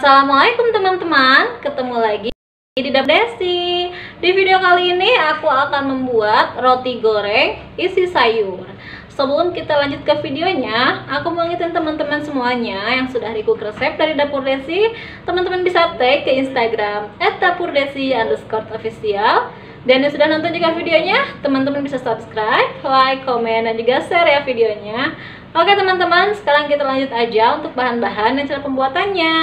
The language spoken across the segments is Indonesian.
Assalamualaikum teman-teman, ketemu lagi di Dapur Desi. Di video kali ini aku akan membuat roti goreng isi sayur. Sebelum kita lanjut ke videonya, aku mau ngingetin teman-teman semuanya yang sudah request resep dari Dapur Desi. Teman-teman bisa tag ke Instagram @dapurdesi_official. Dan yang sudah nonton juga videonya, teman-teman bisa subscribe, like, komen, dan juga share ya videonya. Oke teman-teman, sekarang kita lanjut aja untuk bahan-bahan dan cara pembuatannya.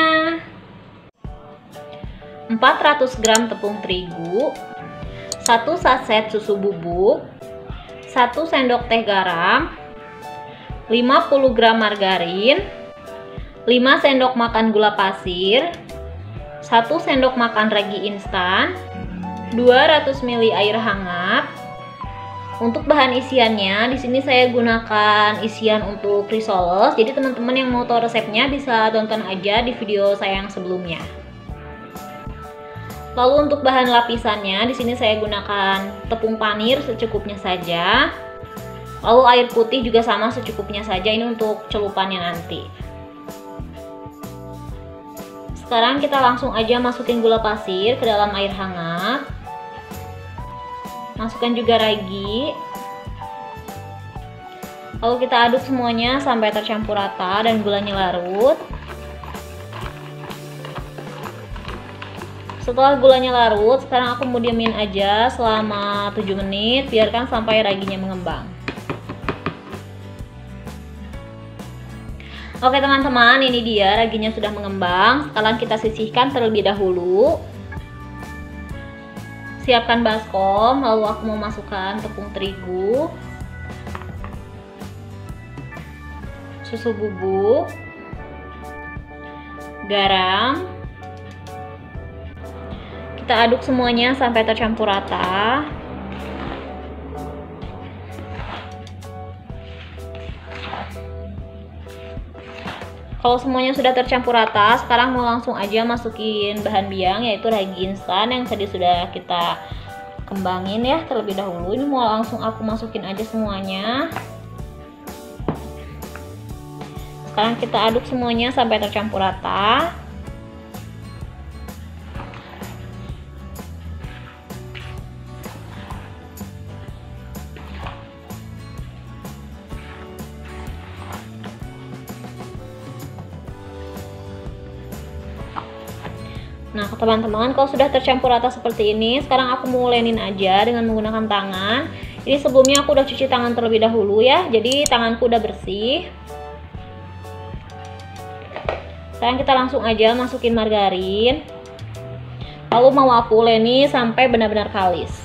400 gram tepung terigu, 1 saset susu bubuk, 1 sendok teh garam, 50 gram margarin, 5 sendok makan gula pasir, 1 sendok makan ragi instan, 200 ml air hangat. Untuk bahan isiannya, di sini saya gunakan isian untuk risoles. Jadi teman-teman yang mau tahu resepnya bisa tonton aja di video saya yang sebelumnya. Lalu untuk bahan lapisannya, di sini saya gunakan tepung panir secukupnya saja. Lalu air putih juga sama secukupnya saja. Ini untuk celupannya nanti. Sekarang kita langsung aja masukin gula pasir ke dalam air hangat. Masukkan juga ragi. Lalu kita aduk semuanya sampai tercampur rata dan gulanya larut. Setelah gulanya larut, sekarang aku mau diamin aja selama 7 menit, biarkan sampai raginya mengembang. Oke teman-teman, ini dia raginya sudah mengembang. Sekarang kita sisihkan terlebih dahulu. Siapkan baskom, lalu aku mau masukkan tepung terigu, susu bubuk, garam. Kita aduk semuanya sampai tercampur rata. Kalau semuanya sudah tercampur rata, sekarang mau langsung aja masukin bahan biang, yaitu ragi instan yang tadi sudah kita kembangin ya terlebih dahulu. Ini mau langsung aku masukin aja semuanya. Sekarang kita aduk semuanya sampai tercampur rata. Nah teman-teman, kalau sudah tercampur rata seperti ini, sekarang aku mau ulenin aja dengan menggunakan tangan. Ini sebelumnya aku udah cuci tangan terlebih dahulu ya, jadi tanganku udah bersih. Sekarang kita langsung aja masukin margarin. Lalu mau aku uleni sampai benar-benar kalis.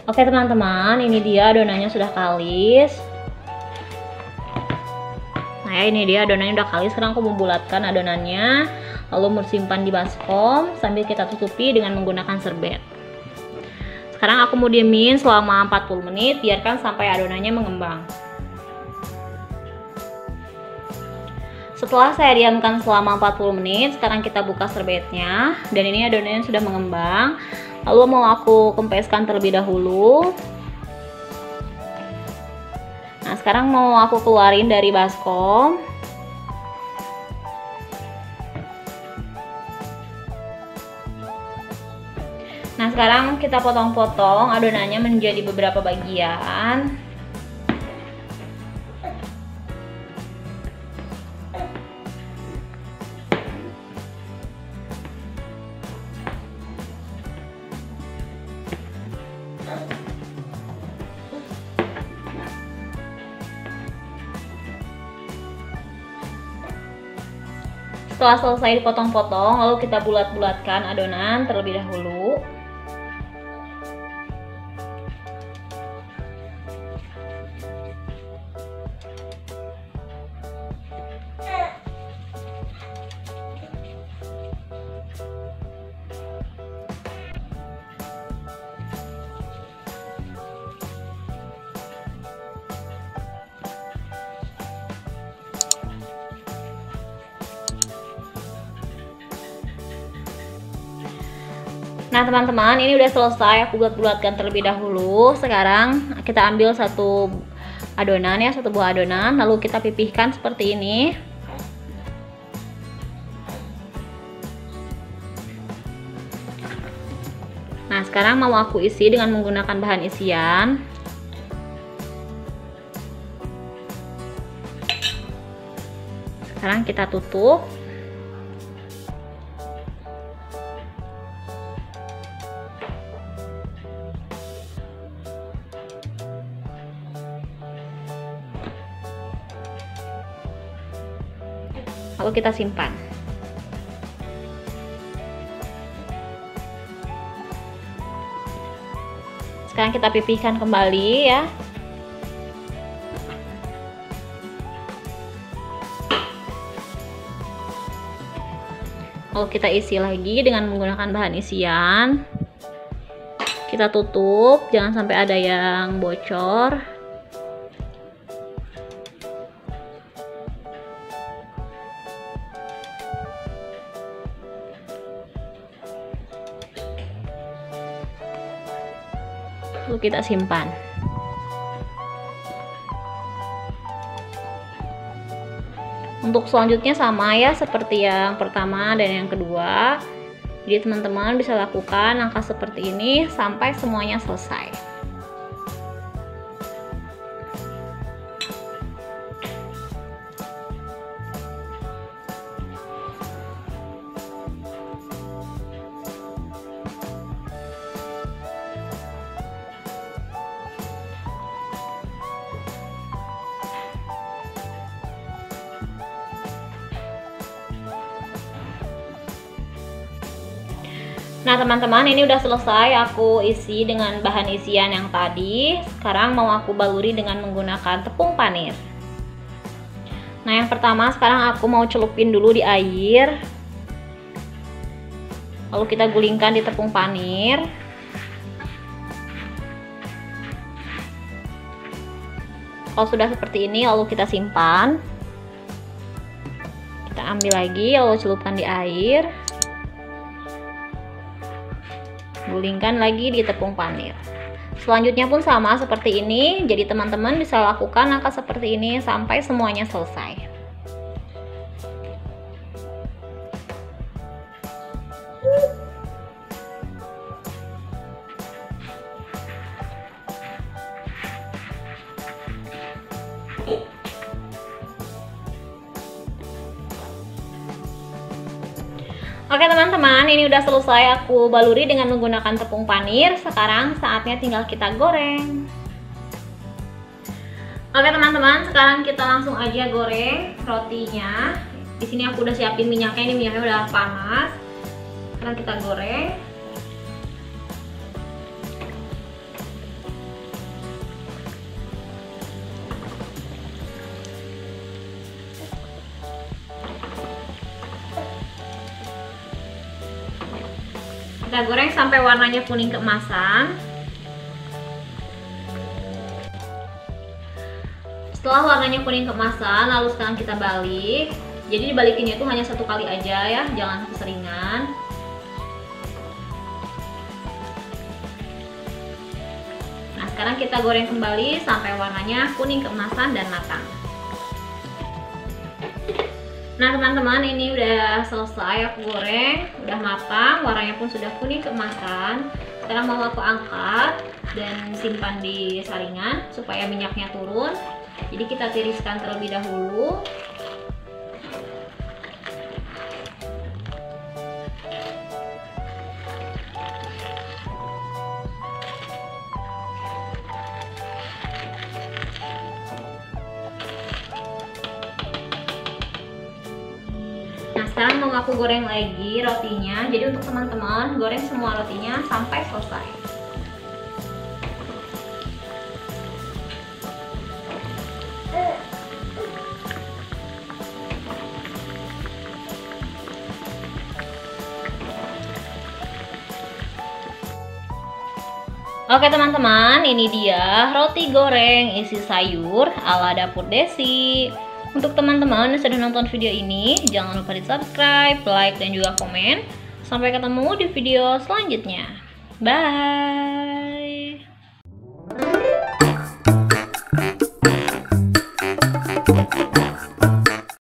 Oke teman-teman, ini dia adonannya sudah kalis. Nah ya, ini dia adonannya udah kalis. Sekarang aku membulatkan adonannya, lalu mau simpan di baskom sambil kita tutupi dengan menggunakan serbet. Sekarang aku mau diemin selama 40 menit, biarkan sampai adonannya mengembang. Setelah saya diamkan selama 40 menit, sekarang kita buka serbetnya. Dan ini adonannya sudah mengembang. Lalu mau aku kempeskan terlebih dahulu. Nah sekarang mau aku keluarin dari baskom. Nah sekarang kita potong-potong adonannya menjadi beberapa bagian. Setelah selesai dipotong-potong, lalu kita bulat-bulatkan adonan terlebih dahulu. Nah teman-teman, ini udah selesai aku bulat-bulatkan terlebih dahulu. Sekarang kita ambil satu adonan ya, satu buah adonan, lalu kita pipihkan seperti ini. Nah sekarang mau aku isi dengan menggunakan bahan isian. Sekarang kita tutup. Lalu kita simpan. Sekarang kita pipihkan kembali ya. Lalu kita isi lagi dengan menggunakan bahan isian. Kita tutup, jangan sampai ada yang bocor. Lalu kita simpan. Untuk selanjutnya sama ya seperti yang pertama dan yang kedua. Jadi teman-teman bisa lakukan langkah seperti ini sampai semuanya selesai. Nah teman-teman, ini udah selesai aku isi dengan bahan isian yang tadi. Sekarang mau aku baluri dengan menggunakan tepung panir. Nah yang pertama sekarang aku mau celupin dulu di air. Lalu kita gulingkan di tepung panir. Kalau sudah seperti ini lalu kita simpan. Kita ambil lagi lalu celupkan di air. Gulingkan lagi di tepung panir. Selanjutnya pun sama seperti ini. Jadi teman-teman bisa lakukan langkah seperti ini sampai semuanya selesai. Oke teman-teman, ini udah selesai aku baluri dengan menggunakan tepung panir. Sekarang saatnya tinggal kita goreng. Oke teman-teman, sekarang kita langsung aja goreng rotinya. Di sini aku udah siapin minyaknya, ini minyaknya udah panas. Sekarang kita goreng. Kita goreng sampai warnanya kuning keemasan. Setelah warnanya kuning keemasan, lalu sekarang kita balik. Jadi dibalikinnya itu hanya satu kali aja ya, jangan keseringan. Nah sekarang kita goreng kembali sampai warnanya kuning keemasan dan matang. Nah teman-teman, ini udah selesai aku goreng, udah matang, warnanya pun sudah kuning keemasan. Sekarang mau aku angkat dan simpan di saringan supaya minyaknya turun. Jadi kita tiriskan terlebih dahulu. Nah sekarang mau aku goreng lagi rotinya. Jadi untuk teman-teman goreng semua rotinya sampai selesai. Oke teman-teman, ini dia roti goreng isi sayur ala Dapur Desi. Untuk teman-teman yang sudah nonton video ini, jangan lupa di subscribe, like, dan juga komen Sampai ketemu di video selanjutnya. Bye.